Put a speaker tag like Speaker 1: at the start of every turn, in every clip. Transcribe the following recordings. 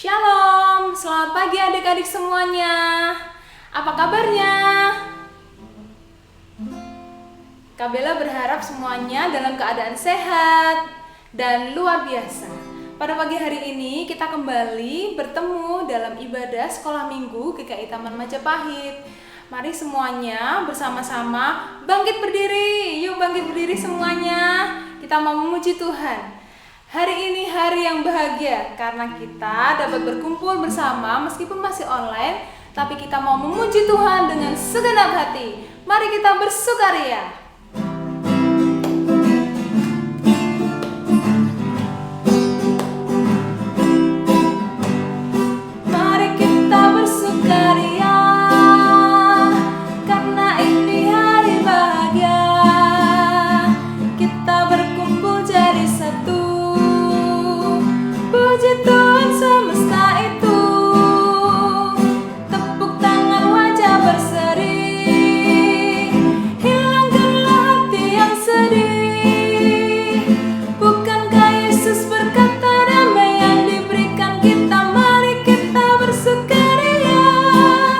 Speaker 1: Shalom, selamat pagi adik-adik semuanya. Apa kabarnya? Kak Bella berharap semuanya dalam keadaan sehat dan luar biasa. Pada pagi hari ini kita kembali bertemu dalam ibadah sekolah minggu GKI Taman Majapahit. Mari semuanya bersama-sama bangkit berdiri. Yuk bangkit berdiri semuanya. Kita mau memuji Tuhan. Hari ini hari yang bahagia karena kita dapat berkumpul bersama meskipun masih online, tapi kita mau memuji Tuhan dengan segenap hati. Mari kita bersukaria. Mari kita bersukaria karena ini hari bahagia. Kita berkumpul jadi satu. Puji Tuhan semesta itu, tepuk tangan wajah berseri, hilangkanlah hati yang sedih. Bukankah Yesus berkata damai yang diberikan kita, mari kita bersukaria.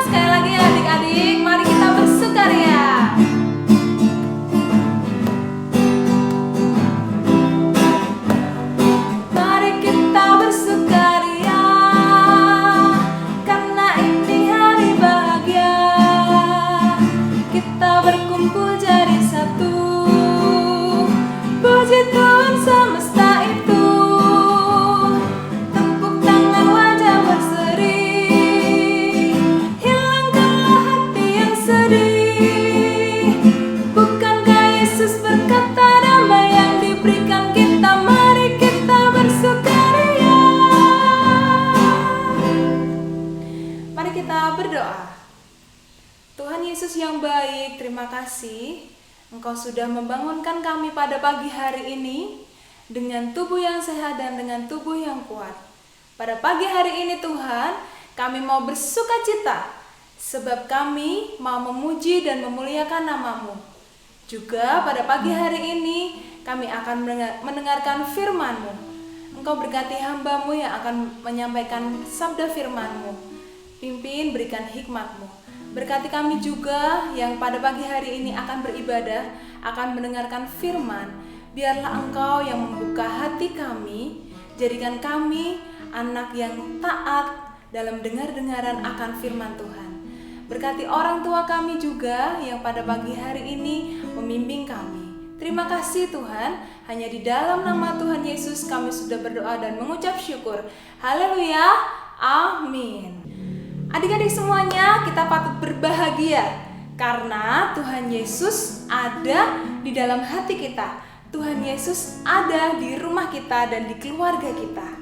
Speaker 1: Sekali lagi adik-adik, mari kita bersukaria. Mari kita bersukaria karena ini hari bahagia. Kita berkumpul jadi satu. Puji Tuhan semesta itu, tepuk tangan wajah berseri, hilangkanlah hati yang sedih. Bukankah Yesus berkata damai yang diberikan kita, mari kita bersukaria. Mari kita berdoa. Tuhan Yesus yang baik, terima kasih Engkau sudah membangunkan kami pada pagi hari ini dengan tubuh yang sehat dan dengan tubuh yang kuat. Pada pagi hari ini Tuhan, kami mau bersukacita sebab kami mau memuji dan memuliakan nama-Mu. Juga pada pagi hari ini kami akan mendengarkan firman-Mu. Engkau berkati hamba-Mu yang akan menyampaikan sabda firman-Mu. Pimpin, berikan hikmat-Mu. Berkati kami juga yang pada pagi hari ini akan beribadah, akan mendengarkan firman. Biarlah Engkau yang membuka hati kami, jadikan kami anak yang taat dalam dengar-dengaran akan firman Tuhan. Berkati orang tua kami juga yang pada pagi hari ini membimbing kami. Terima kasih Tuhan, hanya di dalam nama Tuhan Yesus kami sudah berdoa dan mengucap syukur. Haleluya, amin. Adik-adik semuanya, kita patut berbahagia karena Tuhan Yesus ada di dalam hati kita. Tuhan Yesus ada di rumah kita dan di keluarga kita.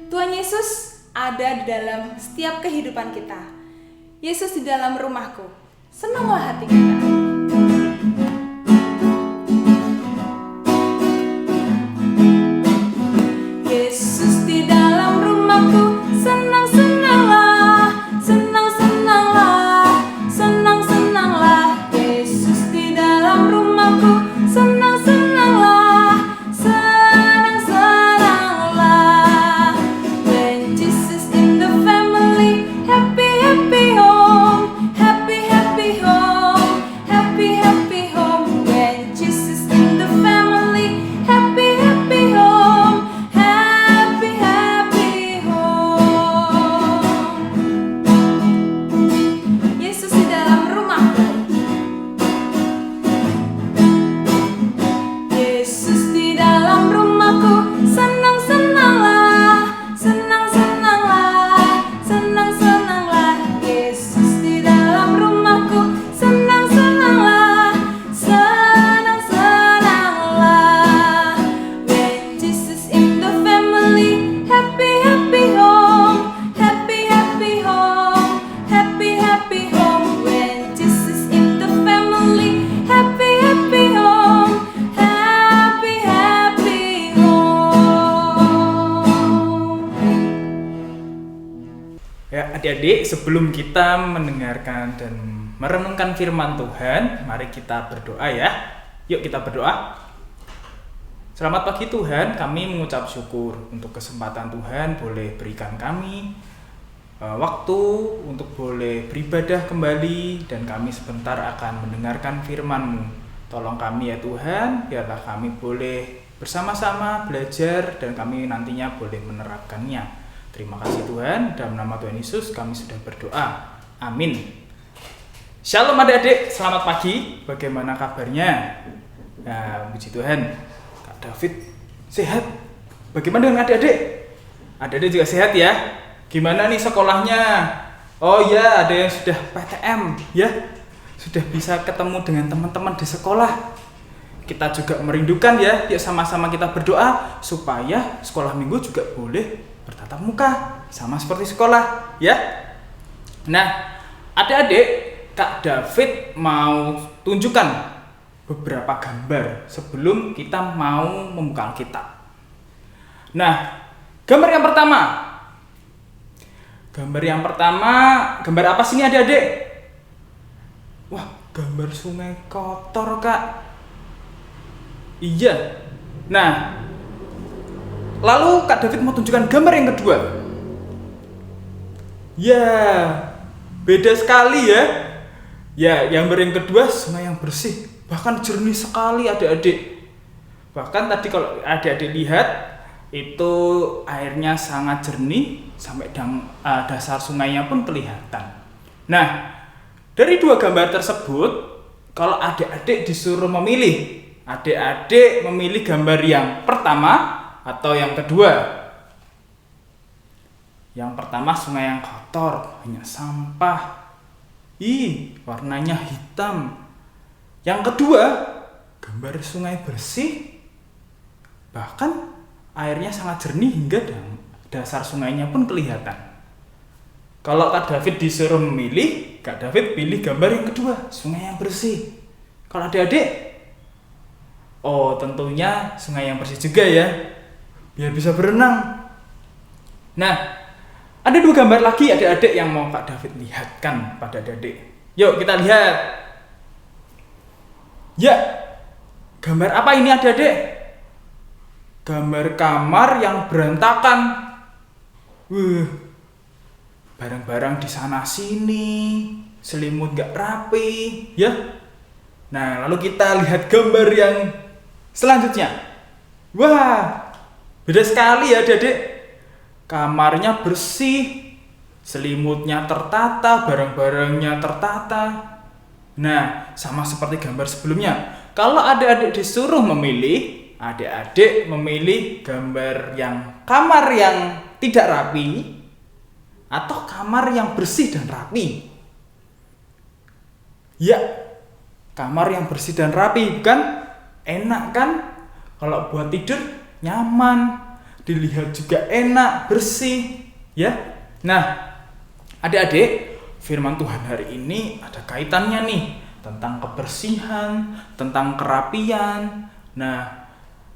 Speaker 1: Tuhan Yesus ada di dalam setiap kehidupan kita. Yesus di dalam rumahku. Senanglah hati kita. Yesus di dalam rumahku, senang-senanglah. Senang-senanglah, senang-senanglah. Yesus di dalam rumahku, senang-senanglah, senang-senanglah. When Jesus in the family, happy, happy home, happy, happy home, happy, happy home. When Jesus in the family, happy, happy home, happy, happy home. Yesus di dalam rumahku. Yesus di dalam rumahku, senang-senanglah, senang-senanglah, senang-senanglah. Yesus di dalam rumahku, senang-senanglah, senang-senanglah. When Jesus in the family, happy, happy home, happy, happy home, happy, happy home. When Jesus in the family, happy, happy home, happy, happy home.
Speaker 2: Ya, adik-adik, sebelum kita mendengarkan dan merenungkan firman Tuhan, mari kita berdoa ya. Yuk kita berdoa. Selamat pagi Tuhan, kami mengucap syukur untuk kesempatan Tuhan boleh berikan kami waktu untuk boleh beribadah kembali, dan kami sebentar akan mendengarkan firman-Mu. Tolong kami ya Tuhan, biarlah kami boleh bersama-sama belajar dan kami nantinya boleh menerapkannya. Terima kasih Tuhan, dalam nama Tuhan Yesus kami sudah berdoa. Amin. Shalom adik-adik, selamat pagi. Bagaimana kabarnya? Nah, puji Tuhan. David sehat. Bagaimana dengan adik-adik? Adik-adik juga sehat ya? Gimana nih sekolahnya? Oh ya, ada yang sudah PTM ya, sudah bisa ketemu dengan teman-teman di sekolah. Kita juga merindukan ya. Yuk sama-sama kita berdoa supaya sekolah minggu juga boleh bertatap muka sama seperti sekolah ya. Nah, adik-adik, Kak David mau tunjukkan beberapa gambar sebelum kita mau membuka Alkitab. Nah, gambar yang pertama, gambar apa sih ini adik-adik? Wah, gambar sungai kotor, Kak. Iya. Nah, lalu Kak David mau tunjukkan gambar yang kedua. Ya, beda sekali ya. Ya, gambar yang kedua sungai yang bersih, bahkan jernih sekali adik-adik. Bahkan tadi kalau adik-adik lihat itu airnya sangat jernih sampai dasar sungainya pun kelihatan. Nah, dari dua gambar tersebut, kalau adik-adik disuruh memilih, adik-adik memilih gambar yang pertama atau yang kedua? Yang pertama sungai yang kotor, banyak sampah. Warnanya hitam. Yang kedua, gambar sungai bersih, bahkan airnya sangat jernih hingga dasar sungainya pun kelihatan. Kalau Kak David disuruh memilih, Kak David pilih gambar yang kedua, sungai yang bersih. Kalau adik-adik, oh tentunya sungai yang bersih juga ya, biar bisa berenang. Nah, ada dua gambar lagi adik-adik yang mau Kak David lihatkan pada adik-adik. Yuk kita lihat. Ya, gambar apa ini adik-adik? Gambar kamar yang berantakan. Barang-barang di sana sini, selimut gak rapi, ya. Nah, lalu kita lihat gambar yang selanjutnya. Wah, beda sekali ya adik-adik. Kamarnya bersih, selimutnya tertata, barang-barangnya tertata. Nah, sama seperti gambar sebelumnya. Kalau adik-adik disuruh memilih, adik-adik memilih gambar yang kamar yang tidak rapi atau kamar yang bersih dan rapi? Ya, kamar yang bersih dan rapi, bukan? Enak kan? Kalau buat tidur nyaman, dilihat juga enak, bersih, ya. Nah, adik-adik, firman Tuhan hari ini ada kaitannya nih tentang kebersihan, tentang kerapian. Nah,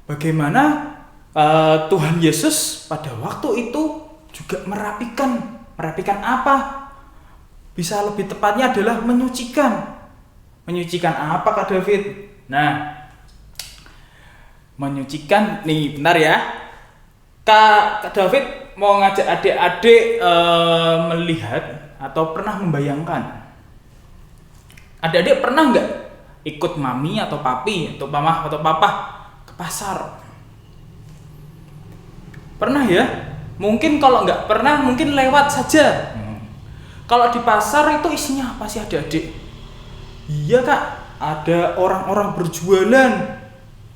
Speaker 2: bagaimana Tuhan Yesus pada waktu itu juga merapikan apa? Bisa lebih tepatnya adalah menyucikan. Menyucikan apa Kak David? Nah, menyucikan nih, bentar ya. Kak David mau ngajak adik-adik melihat atau pernah membayangkan, adik-adik pernah nggak ikut mami atau papi atau mama atau papa ke pasar? Pernah ya? Mungkin kalau nggak pernah, mungkin lewat saja. Kalau di pasar itu isinya apa sih adik-adik? Iya Kak, ada orang-orang berjualan,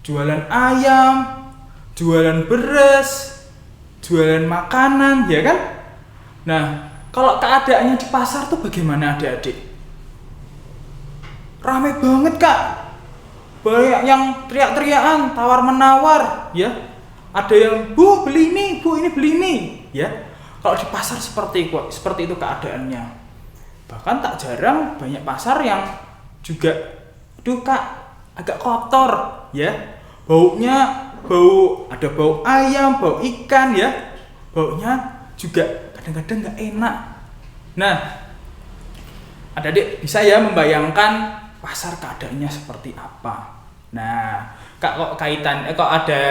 Speaker 2: jualan ayam, jualan beras, jualan makanan, ya kan? Nah, kalau keadaannya di pasar tuh bagaimana adik-adik? Rame banget Kak, banyak yang teriak-teriakan, tawar-menawar, ya. Ada yang, bu beli ini, bu ini beli ini, ya. Kalau di pasar seperti itu keadaannya. Bahkan tak jarang banyak pasar yang juga, aduh Kak, agak kotor, ya. Ada bau ayam, bau ikan, ya. Baunya juga kadang-kadang nggak enak. Nah, adik-adik bisa ya membayangkan pasar keadaannya seperti apa. Nah, Kak, kok kok ada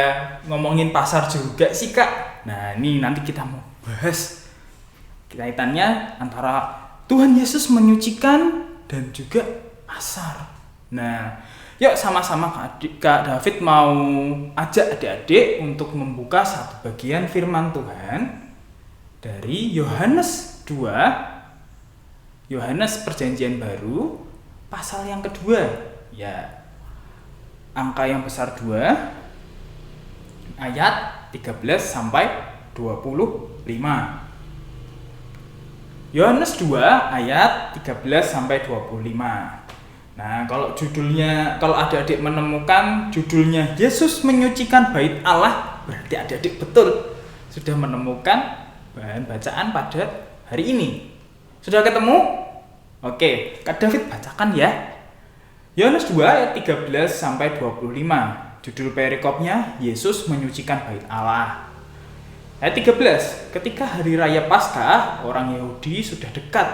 Speaker 2: ngomongin pasar juga sih Kak? Nah ini nanti kita mau bahas kaitannya antara Tuhan Yesus menyucikan dan juga pasar. Nah, yuk sama-sama Kak David mau ajak adik-adik untuk membuka satu bagian firman Tuhan dari Yohanes 2, Yohanes Perjanjian Baru, pasal yang kedua. Ya, angka yang besar 2, ayat 13 sampai 25. Yohanes 2 ayat 13 sampai 25. Nah, kalau adik-adik menemukan judulnya Yesus menyucikan bait Allah, berarti adik-adik betul sudah menemukan bahan bacaan pada hari ini. Sudah ketemu? Oke, Kak David bacakan ya. Yohanes 2 ayat 13 sampai 25. Judul perikopnya Yesus menyucikan bait Allah. Ayat 13, ketika hari raya Paskah, orang Yahudi sudah dekat.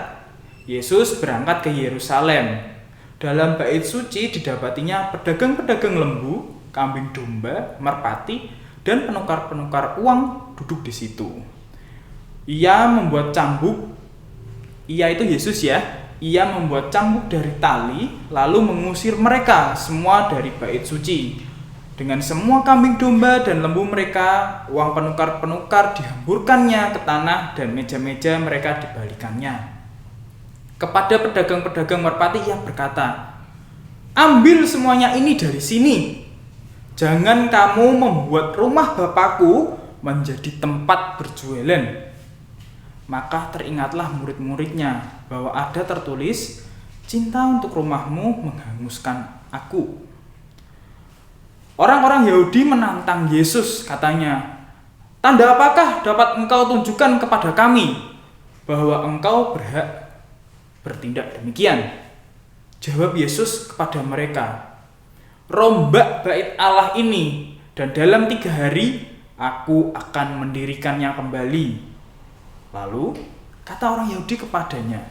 Speaker 2: Yesus berangkat ke Yerusalem. Dalam bait suci didapatinya pedagang-pedagang lembu, kambing domba, merpati, dan penukar-penukar uang duduk di situ. Ia membuat cambuk, itu Yesus ya. Ia membuat cambuk dari tali, lalu mengusir mereka semua dari bait suci. Dengan semua kambing domba dan lembu mereka, uang penukar-penukar dihamburkannya ke tanah dan meja-meja mereka dibalikannya. Kepada pedagang-pedagang merpati ia berkata, "Ambil semuanya ini dari sini. Jangan kamu membuat rumah Bapakku menjadi tempat berjualan." Maka teringatlah murid-muridnya bahwa ada tertulis, "Cinta untuk rumahmu menghanguskan aku." Orang-orang Yahudi menantang Yesus, katanya, "Tanda apakah dapat engkau tunjukkan kepada kami bahwa engkau berhak bertindak demikian?" Jawab Yesus kepada mereka, "Rombak bait Allah ini, dan dalam 3 hari aku akan mendirikannya kembali." Lalu kata orang Yahudi kepadanya,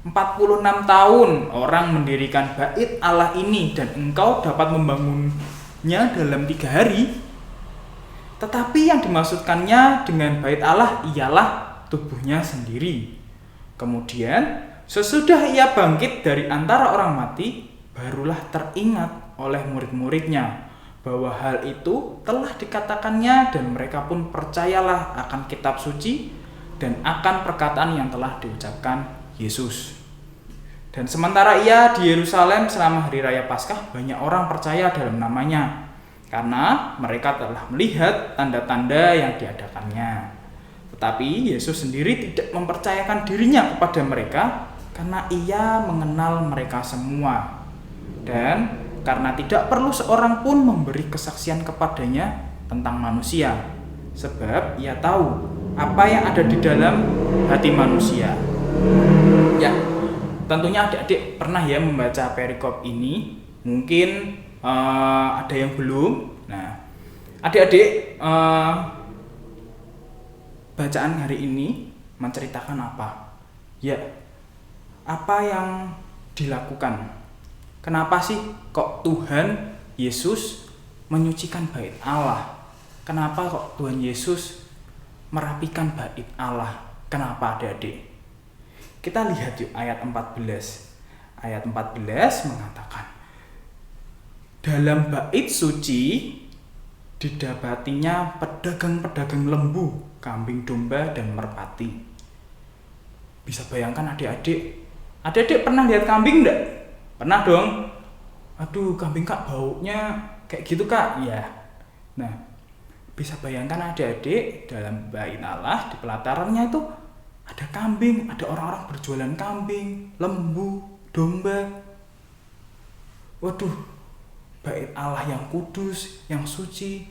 Speaker 2: 46 tahun orang mendirikan bait Allah ini, dan engkau dapat membangunnya dalam 3 hari. Tetapi yang dimaksudkannya dengan bait Allah ialah tubuhnya sendiri. Kemudian sesudah ia bangkit dari antara orang mati, barulah teringat oleh murid-muridnya bahwa hal itu telah dikatakannya, dan mereka pun percayalah akan kitab suci dan akan perkataan yang telah diucapkan Yesus. Dan sementara ia di Yerusalem selama hari raya Paskah, banyak orang percaya dalam namanya, karena mereka telah melihat tanda-tanda yang diadakannya. Tetapi Yesus sendiri tidak mempercayakan dirinya kepada mereka, karena ia mengenal mereka semua. Dan karena tidak perlu seorang pun memberi kesaksian kepadanya tentang manusia, sebab ia tahu apa yang ada di dalam hati manusia. Ya, tentunya adik-adik pernah ya membaca perikop ini, mungkin ada yang belum. Nah, adik-adik, bacaan hari ini menceritakan apa? Ya, apa yang dilakukan? Kenapa sih kok Tuhan Yesus menyucikan bait Allah? Kenapa kok Tuhan Yesus merapikan bait Allah? Kenapa adik-adik? Kita lihat yuk ayat 14. Ayat 14 mengatakan, dalam bait suci didapatinya pedagang-pedagang lembu, kambing domba, dan merpati. Bisa bayangkan adik-adik? Adik-adik pernah lihat kambing enggak? Pernah dong? Aduh, kambing Kak baunya kayak gitu Kak. Ya. Nah, bisa bayangkan adik-adik dalam bait Allah di pelatarannya itu ada kambing, ada orang-orang berjualan kambing, lembu, domba. Waduh, bait Allah yang kudus, yang suci,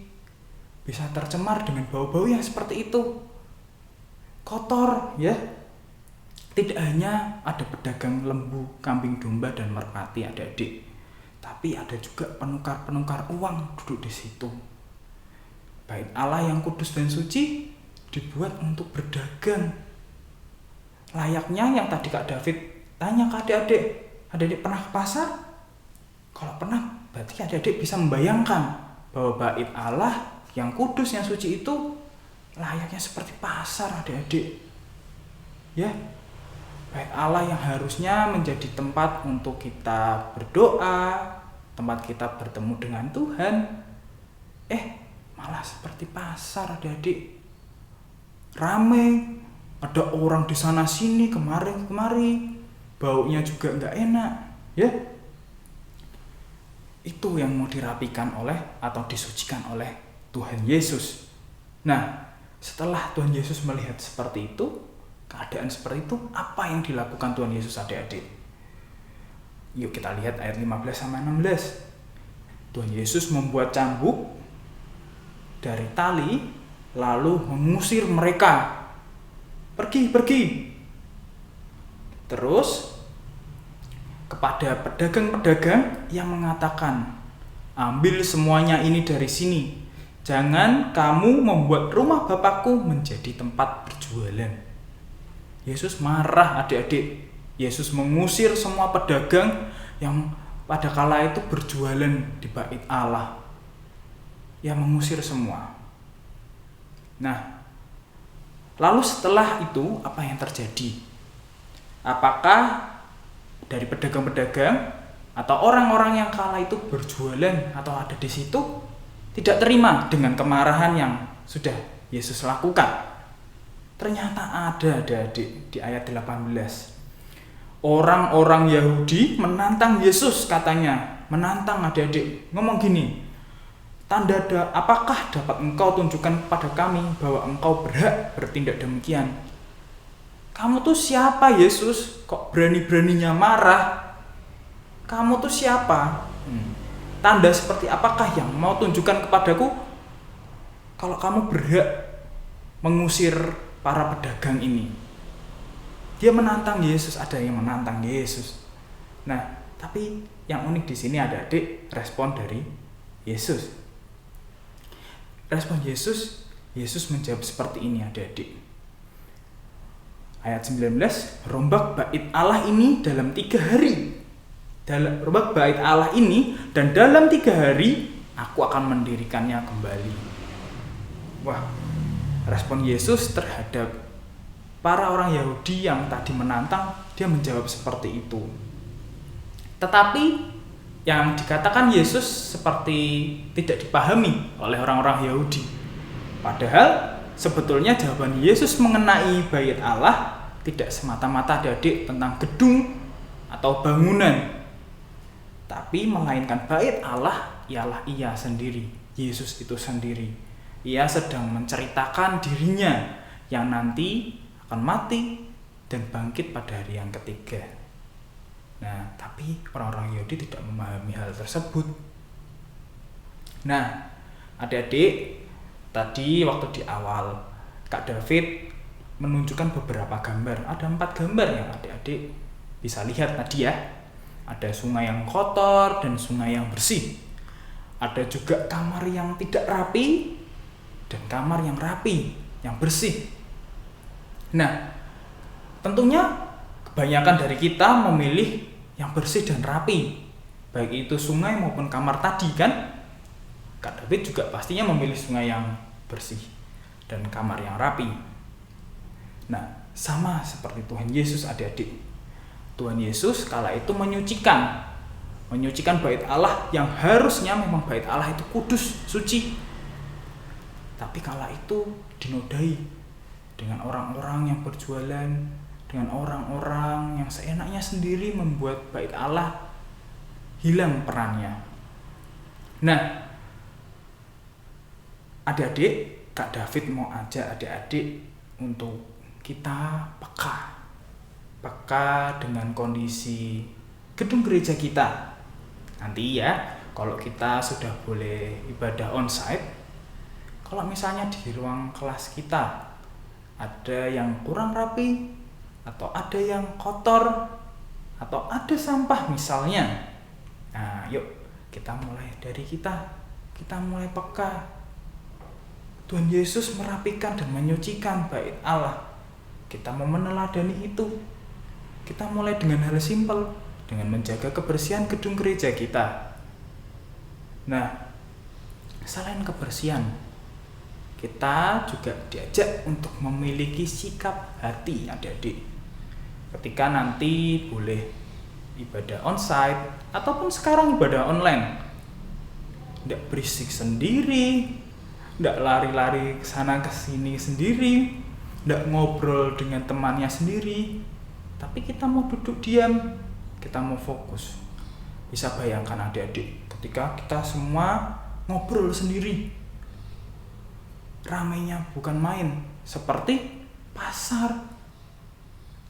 Speaker 2: bisa tercemar dengan bau-bau yang seperti itu. Kotor, ya. Tidak hanya ada pedagang lembu, kambing domba, dan merpati adik-adik, tapi ada juga penukar-penukar uang duduk di situ. Bait Allah yang kudus dan suci dibuat untuk berdagang. Layaknya yang tadi Kak David tanya ke adik-adik, adik-adik pernah ke pasar? Kalau pernah, berarti adik-adik bisa membayangkan bahwa bait Allah yang kudus, yang suci itu layaknya seperti pasar adik-adik. Ya, bait Allah yang harusnya menjadi tempat untuk kita berdoa, tempat kita bertemu dengan Tuhan, malah seperti pasar adik-adik. Rame, ada orang di sana sini, kemari, baunya juga nggak enak, ya. Itu yang mau dirapikan oleh atau disucikan oleh Tuhan Yesus. Nah, setelah Tuhan Yesus melihat seperti itu, keadaan seperti itu, apa yang dilakukan Tuhan Yesus adik-adik? Yuk kita lihat ayat 15-16. Tuhan Yesus membuat cambuk dari tali, lalu mengusir mereka. Pergi. Terus kepada pedagang-pedagang yang mengatakan, ambil semuanya ini dari sini. Jangan kamu membuat rumah Bapakku menjadi tempat berjualan. Yesus marah adik-adik. Yesus mengusir semua pedagang yang pada kala itu berjualan di bait Allah. Yang mengusir semua. Nah, lalu setelah itu apa yang terjadi? Apakah dari pedagang-pedagang atau orang-orang yang kala itu berjualan atau ada di situ tidak terima dengan kemarahan yang sudah Yesus lakukan? Ternyata ada adik di ayat 18. Orang-orang Yahudi menantang Yesus, katanya. Menantang adik-adik. Ngomong gini, apakah dapat engkau tunjukkan kepada kami bahwa engkau berhak bertindak demikian? Kamu tuh siapa Yesus? Kok berani-beraninya marah? Kamu tuh siapa? Tanda seperti apakah yang mau tunjukkan kepadaku kalau kamu berhak mengusir para pedagang ini? Dia menantang Yesus, ada yang menantang Yesus. Nah, tapi yang unik di sini ada adik respon dari Yesus. Respon Yesus menjawab seperti ini adik-adik. Ayat 19, rombak bait Allah ini dalam 3 hari. Rombak bait Allah ini dan dalam 3 hari aku akan mendirikannya kembali. Wah, respon Yesus terhadap para orang Yahudi yang tadi menantang, dia menjawab seperti itu. Tetapi yang dikatakan Yesus seperti tidak dipahami oleh orang-orang Yahudi. Padahal sebetulnya jawaban Yesus mengenai bait Allah tidak semata-mata adik tentang gedung atau bangunan, tapi melainkan bait Allah ialah Ia sendiri, Yesus itu sendiri. Ia sedang menceritakan dirinya yang nanti akan mati dan bangkit pada hari yang ketiga. Nah, tapi orang-orang Yahudi tidak memahami hal tersebut. Nah, adik-adik, tadi waktu di awal Kak David menunjukkan beberapa gambar. Ada 4 gambar yang adik-adik bisa lihat tadi ya. Ada sungai yang kotor dan sungai yang bersih. Ada juga kamar yang tidak rapi dan kamar yang rapi, yang bersih. Nah, tentunya kebanyakan dari kita memilih yang bersih dan rapi. Baik itu sungai maupun kamar tadi kan. Kak David juga pastinya memilih sungai yang bersih dan kamar yang rapi. Nah, sama seperti Tuhan Yesus adik-adik. Tuhan Yesus kala itu menyucikan bait Allah yang harusnya memang bait Allah itu kudus, suci. Tapi kala itu dinodai dengan orang-orang yang berjualan, dengan orang-orang yang seenaknya sendiri membuat bait Allah hilang perannya. Nah, adik-adik, Kak David mau ajak adik-adik untuk kita peka dengan kondisi gedung gereja kita. Nanti ya, kalau kita sudah boleh ibadah onsite, kalau misalnya di ruang kelas kita ada yang kurang rapi, atau ada yang kotor, atau ada sampah misalnya. Nah, yuk kita mulai dari kita mulai peka. Tuhan Yesus merapikan dan menyucikan bait Allah. Kita mau meneladani itu. Kita mulai dengan hal simpel, dengan menjaga kebersihan gedung gereja kita. Nah, selain kebersihan, kita juga diajak untuk memiliki sikap hati adik-adik. Ketika nanti boleh ibadah onsite ataupun sekarang ibadah online, tidak berisik sendiri, tidak lari-lari ke sana ke sini sendiri, tidak ngobrol dengan temannya sendiri, tapi kita mau duduk diam, kita mau fokus. Bisa bayangkan adik-adik, ketika kita semua ngobrol sendiri, ramainya bukan main, seperti pasar,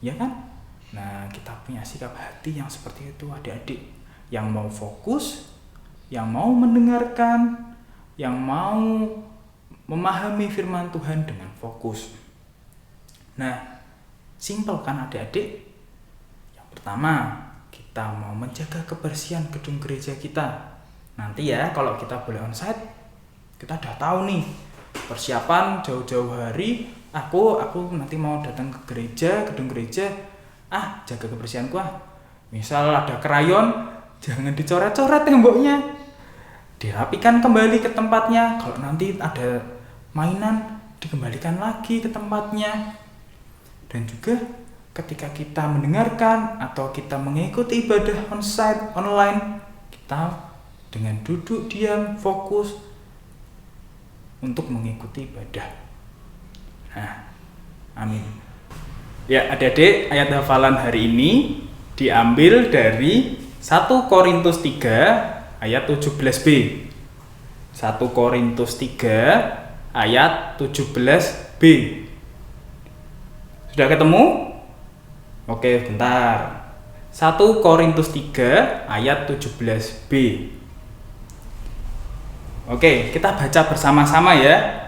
Speaker 2: ya kan? Nah, kita punya sikap hati yang seperti itu adik-adik, yang mau fokus, yang mau mendengarkan, yang mau memahami firman Tuhan dengan fokus. Nah, simpel kan adik-adik? Yang pertama, kita mau menjaga kebersihan gedung gereja kita. Nanti ya, kalau kita boleh onsite, kita udah tahu nih persiapan jauh-jauh hari. Aku nanti mau datang ke gereja, gedung gereja. Jaga kebersihanku. Misal ada krayon, jangan dicoret-coret temboknya, dirapikan kembali ke tempatnya. Kalau nanti ada mainan, dikembalikan lagi ke tempatnya. Dan juga ketika kita mendengarkan atau kita mengikuti ibadah onsite online, kita dengan duduk diam fokus untuk mengikuti ibadah. Nah, amin. Ya, adik-adik, ayat hafalan hari ini diambil dari 1 Korintus 3 ayat 17b. 1 Korintus 3 ayat 17b. Sudah ketemu? Oke, bentar. 1 Korintus 3 ayat 17b. Oke, kita baca bersama-sama ya.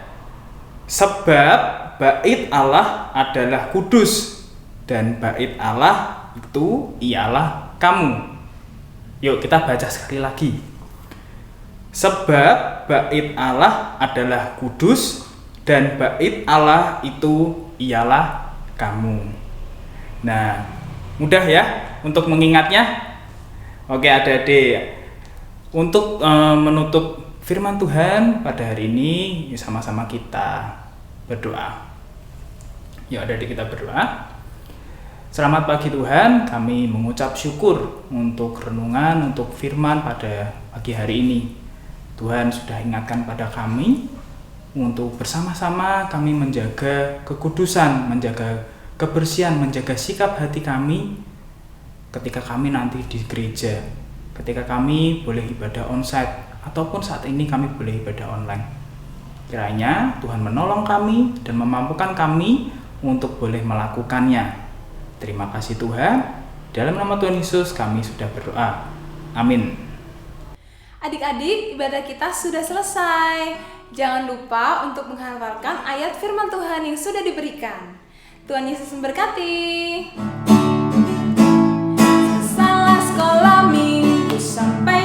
Speaker 2: Sebab bait Allah adalah kudus, dan bait Allah itu ialah kamu. Yuk kita baca sekali lagi. Sebab bait Allah adalah kudus, dan bait Allah itu ialah kamu. Nah, mudah ya untuk mengingatnya. Oke adik-adik, untuk menutup firman Tuhan pada hari ini, sama-sama kita berdoa. Yuk adik-adik kita berdoa. Selamat pagi Tuhan, kami mengucap syukur untuk renungan, untuk firman pada pagi hari ini. Tuhan sudah ingatkan pada kami untuk bersama-sama kami menjaga kekudusan, menjaga kebersihan, menjaga sikap hati kami ketika kami nanti di gereja, ketika kami boleh ibadah onsite ataupun saat ini kami boleh ibadah online. Kiranya Tuhan menolong kami dan memampukan kami untuk boleh melakukannya. Terima kasih Tuhan. Dalam nama Tuhan Yesus kami sudah berdoa. Amin.
Speaker 1: Adik-adik, ibadah kita sudah selesai. Jangan lupa untuk menghafalkan ayat firman Tuhan yang sudah diberikan. Tuhan Yesus memberkati. Salah sekolah minggu sampai